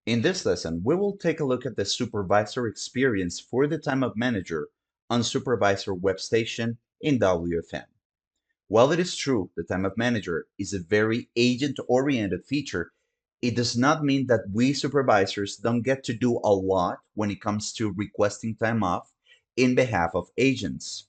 In this lesson, we will take a look at the supervisor experience for the time of manager on Supervisor web station in WFM. While it is true the time of manager is a very agent-oriented feature, it does not mean that we supervisors don't get to do a lot when it comes to requesting time off in behalf of agents.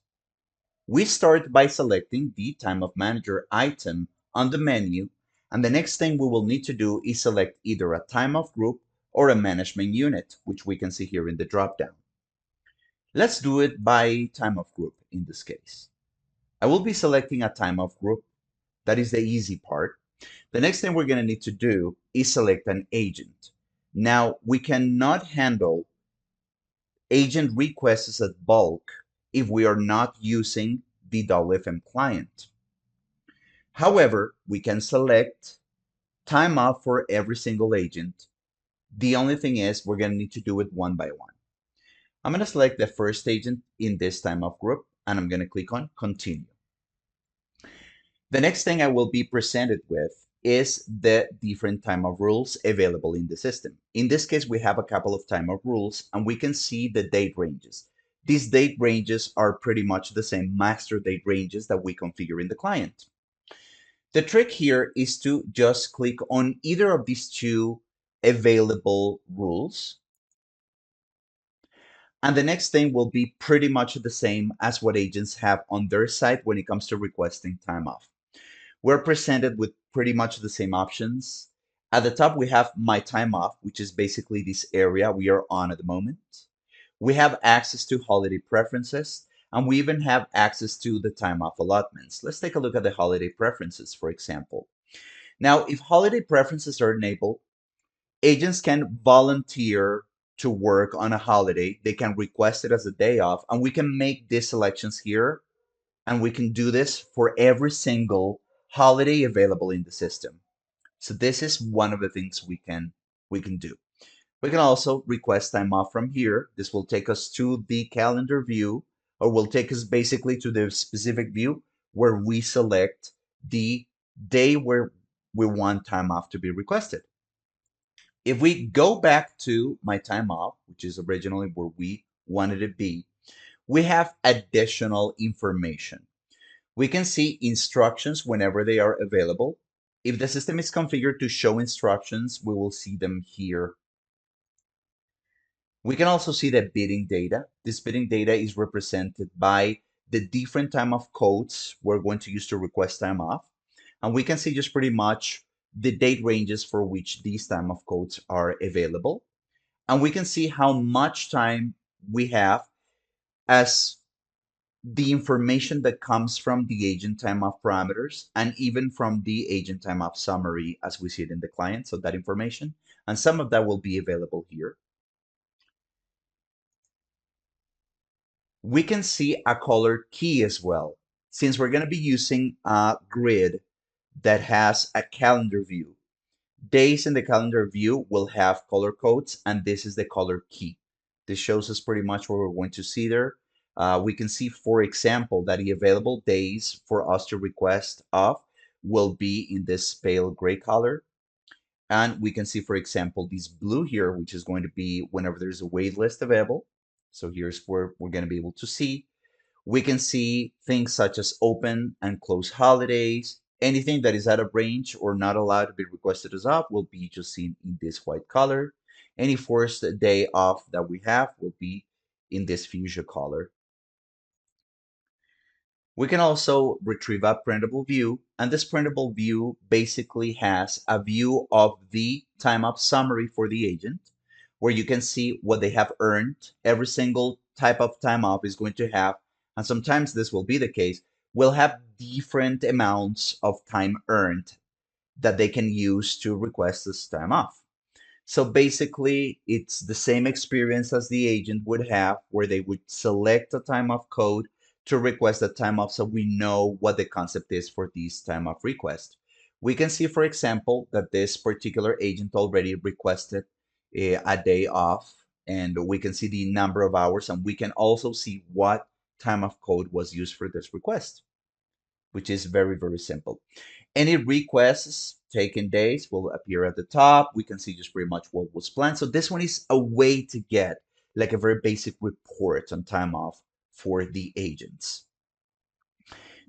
We start by selecting the time of manager item on the menu, and the next thing we will need to do is select either a time off group or a management unit, which we can see here in the dropdown. Let's do it by time off group in this case. I will be selecting a time off group. That is the easy part. The next thing we're going to need to do is select an agent. Now, we cannot handle agent requests at bulk if we are not using the WFM client. However, we can select time off for every single agent. The only thing is we're going to need to do it one by one. I'm going to select the first agent in this time off group, and I'm going to click on continue. The next thing I will be presented with is the different time off rules available in the system. In this case, we have a couple of time off rules, and we can see the date ranges. These date ranges are pretty much the same master date ranges that we configure in the client. The trick here is to just click on either of these two available rules. And the next thing will be pretty much the same as what agents have on their site when it comes to requesting time off. We're presented with pretty much the same options. At the top, we have My Time Off, which is basically this area we are on at the moment. We have access to holiday preferences, and we even have access to the time off allotments. Let's take a look at the holiday preferences, for example. Now, if holiday preferences are enabled, agents can volunteer to work on a holiday. They can request it as a day off, and we can make these selections here, and we can do this for every single holiday available in the system. So this is one of the things we can do. We can also request time off from here. This will take us to the calendar view, or will take us basically to the specific view where we select the day where we want time off to be requested. If we go back to My Time Off, which is originally where we wanted to be, we have additional information. We can see instructions whenever they are available. If the system is configured to show instructions, we will see them here. We can also see the bidding data. This bidding data is represented by the different time off codes we're going to use to request time off. And we can see just pretty much the date ranges for which these time off codes are available. And we can see how much time we have as the information that comes from the agent time off parameters and even from the agent time off summary as we see it in the client. So that information, and some of that will be available here. We can see a color key as well, since we're going to be using a grid that has a calendar view. Days in the calendar view will have color codes, and this is the color key. This shows us pretty much what we're going to see there. We can see, for example, that the available days for us to request off will be in this pale gray color. And we can see, for example, this blue here, which is going to be whenever there's a wait list available. So here's where we're going to be able to see. We can see things such as open and close holidays. Anything that is out of range or not allowed to be requested as off will be just seen in this white color. Any forced day off that we have will be in this fuchsia color. We can also retrieve a printable view, and this printable view basically has a view of the time off summary for the agent, where you can see what they have earned. Every single type of time off is going to have, and sometimes this will be the case, will have different amounts of time earned that they can use to request this time off. So basically, it's the same experience as the agent would have, where they would select a time off code to request a time off, so we know what the concept is for this time off request. We can see, for example, that this particular agent already requested a day off, and we can see the number of hours, and we can also see what time off code was used for this request, which is very, very simple. Any requests taken days will appear at the top. We can see just pretty much what was planned. So this one is a way to get like a very basic report on time off for the agents.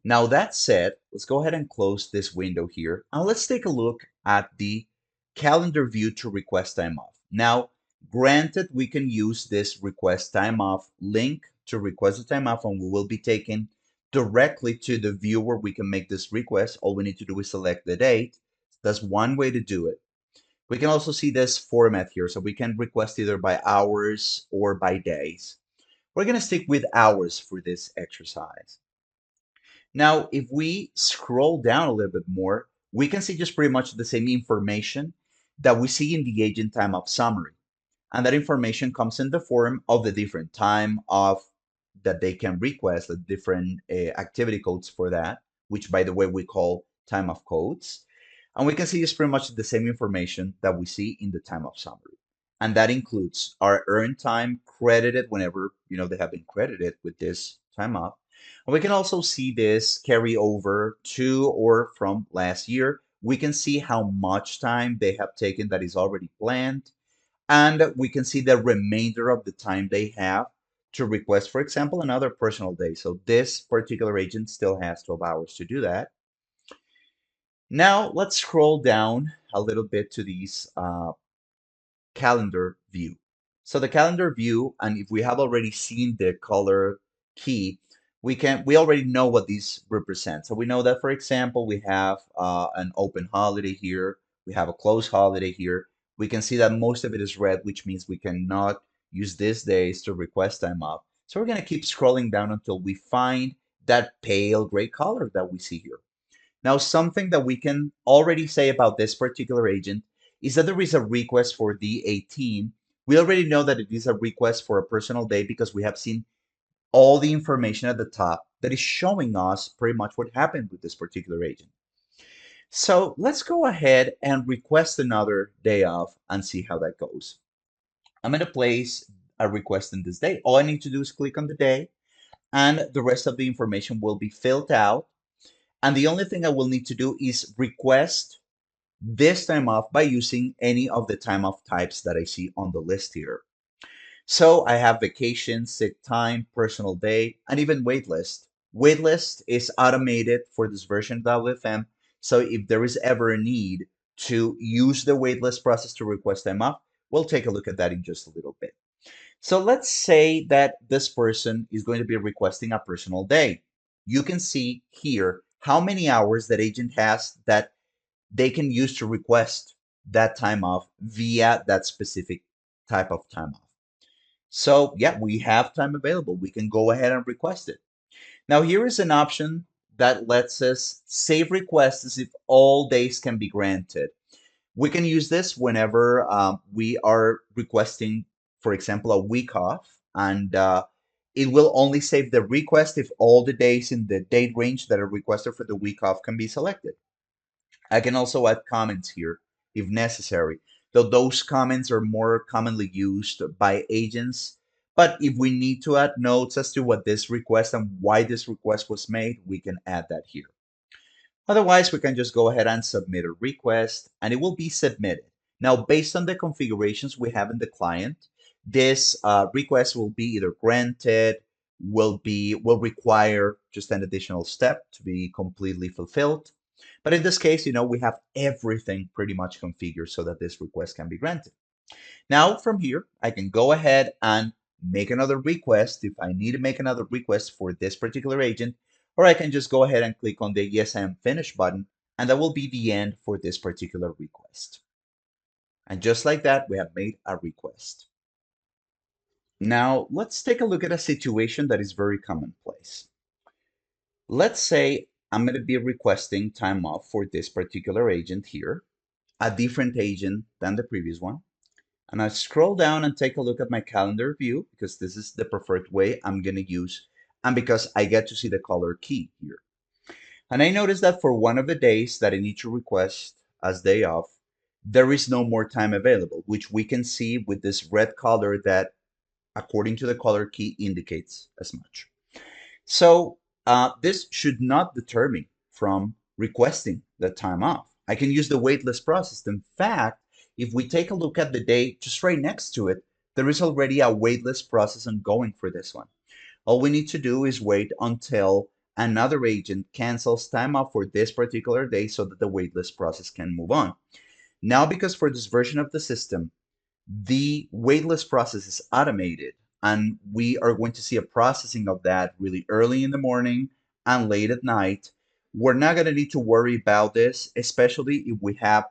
Now that said, let's go ahead and close this window here and let's take a look at the calendar view to request time off. Now, granted, we can use this request time off link to request the time off and we will be taken directly to the view where we can make this request. All we need to do is select the date. That's one way to do it. We can also see this format here. So we can request either by hours or by days. We're going to stick with hours for this exercise. Now, if we scroll down a little bit more, we can see just pretty much the same information that we see in the agent time off summary. And that information comes in the form of the different time off that they can request, the different activity codes for that, which by the way, we call time off codes. And we can see just pretty much the same information that we see in the time off summary. And that includes our earned time credited whenever, they have been credited with this time off. And we can also see this carry over to or from last year. We can see how much time they have taken that is already planned. And we can see the remainder of the time they have to request, for example, another personal day. So this particular agent still has 12 hours to do that. Now let's scroll down a little bit to these calendar view. So the calendar view, and if we have already seen the color key, we already know what these represent. So we know that, for example, we have an open holiday here, we have a closed holiday here. We can see that most of it is red, which means we cannot use these days to request time off. So we're going to keep scrolling down until we find that pale gray color that we see here. Now, something that we can already say about this particular agent is that there is a request for D18. We already know that it is a request for a personal day because we have seen all the information at the top that is showing us pretty much what happened with this particular agent. So let's go ahead and request another day off and see how that goes. I'm going to place a request in this day. All I need to do is click on the day and the rest of the information will be filled out. And the only thing I will need to do is request this time off by using any of the time off types that I see on the list here. So I have vacation, sick time, personal day, and even waitlist. Waitlist is automated for this version of WFM. So if there is ever a need to use the waitlist process to request time off, we'll take a look at that in just a little bit. So let's say that this person is going to be requesting a personal day. You can see here how many hours that agent has that they can use to request that time off via that specific type of time off. So yeah, we have time available. We can go ahead and request it. Now here is an option that lets us save requests as if all days can be granted. We can use this whenever we are requesting, for example, a week off, and it will only save the request if all the days in the date range that are requested for the week off can be selected. I can also add comments here if necessary, though those comments are more commonly used by agents. But if we need to add notes as to what this request and why this request was made, we can add that here. Otherwise, we can just go ahead and submit a request and it will be submitted. Now, based on the configurations we have in the client, this request will be either granted, will require just an additional step to be completely fulfilled. But in this case, we have everything pretty much configured so that this request can be granted. Now, from here, I can go ahead and make another request if I need to make another request for this particular agent, or I can just go ahead and click on the Yes, I am finished button, and that will be the end for this particular request. And just like that, we have made a request. Now, let's take a look at a situation that is very commonplace. Let's say I'm going to be requesting time off for this particular agent here, a different agent than the previous one. And I scroll down and take a look at my calendar view because this is the preferred way I'm going to use and because I get to see the color key here. And I notice that for one of the days that I need to request as day off, there is no more time available, which we can see with this red color that, according to the color key, indicates as much. So this should not deter me from requesting the time off. I can use the waitlist process. In fact, if we take a look at the day just right next to it, there is already a waitlist process ongoing for this one. All we need to do is wait until another agent cancels time off for this particular day so that the waitlist process can move on. Now, because for this version of the system, the waitlist process is automated, and we are going to see a processing of that really early in the morning and late at night. We're not going to need to worry about this, especially if we have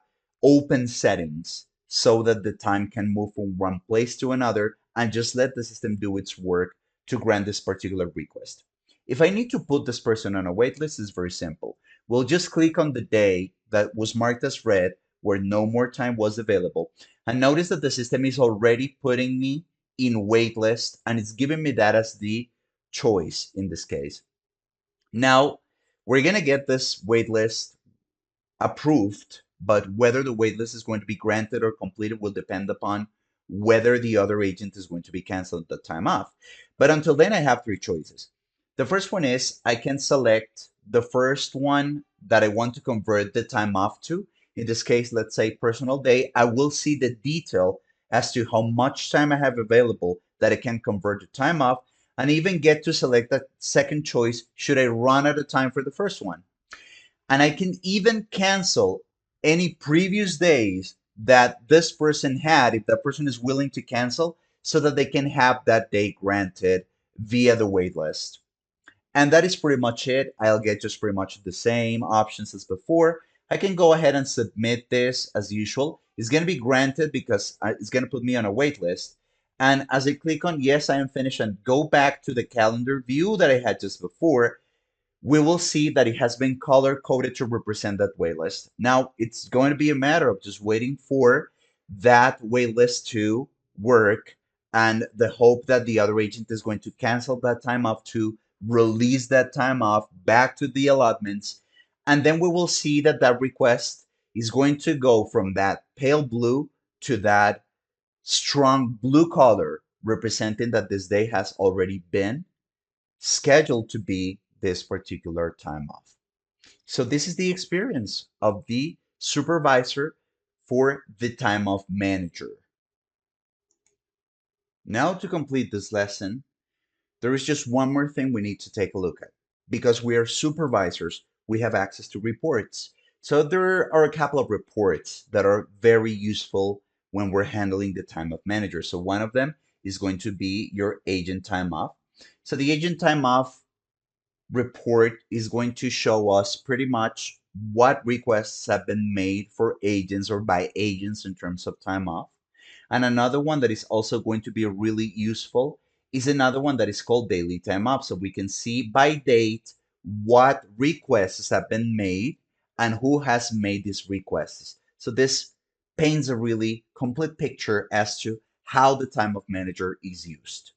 open settings so that the time can move from one place to another and just let the system do its work to grant this particular request. If I need to put this person on a waitlist, it's very simple. We'll just click on the day that was marked as red where no more time was available, and notice that the system is already putting me in waitlist and it's giving me that as the choice in this case. Now, we're going to get this waitlist approved, but whether the waitlist is going to be granted or completed will depend upon whether the other agent is going to be canceled at the time off. But until then, I have three choices. The first one is I can select the first one that I want to convert the time off to. In this case, let's say personal day. I will see the detail as to how much time I have available that I can convert to time off, and even get to select that second choice should I run out of time for the first one. And I can even cancel any previous days that this person had if that person is willing to cancel so that they can have that day granted via the waitlist. And that is pretty much it. I'll get just pretty much the same options as before. I can go ahead and submit this as usual. It's going to be granted because it's going to put me on a wait list. And as I click on yes, I am finished and go back to the calendar view that I had just before, we will see that it has been color coded to represent that waitlist. Now it's going to be a matter of just waiting for that waitlist to work and the hope that the other agent is going to cancel that time off to release that time off back to the allotments. And then we will see that that request is going to go from that pale blue to that strong blue color, representing that this day has already been scheduled to be this particular time off. So this is the experience of the supervisor for the time off manager. Now to complete this lesson, there is just one more thing we need to take a look at. Because we are supervisors, we have access to reports. So there are a couple of reports that are very useful when we're handling the time off manager. So one of them is going to be your agent time off. So the agent time off report is going to show us pretty much what requests have been made for agents or by agents in terms of time off. And another one that is also going to be really useful is another one that is called daily time off. So we can see by date what requests have been made and who has made these requests. So this paints a really complete picture as to how the time off manager is used.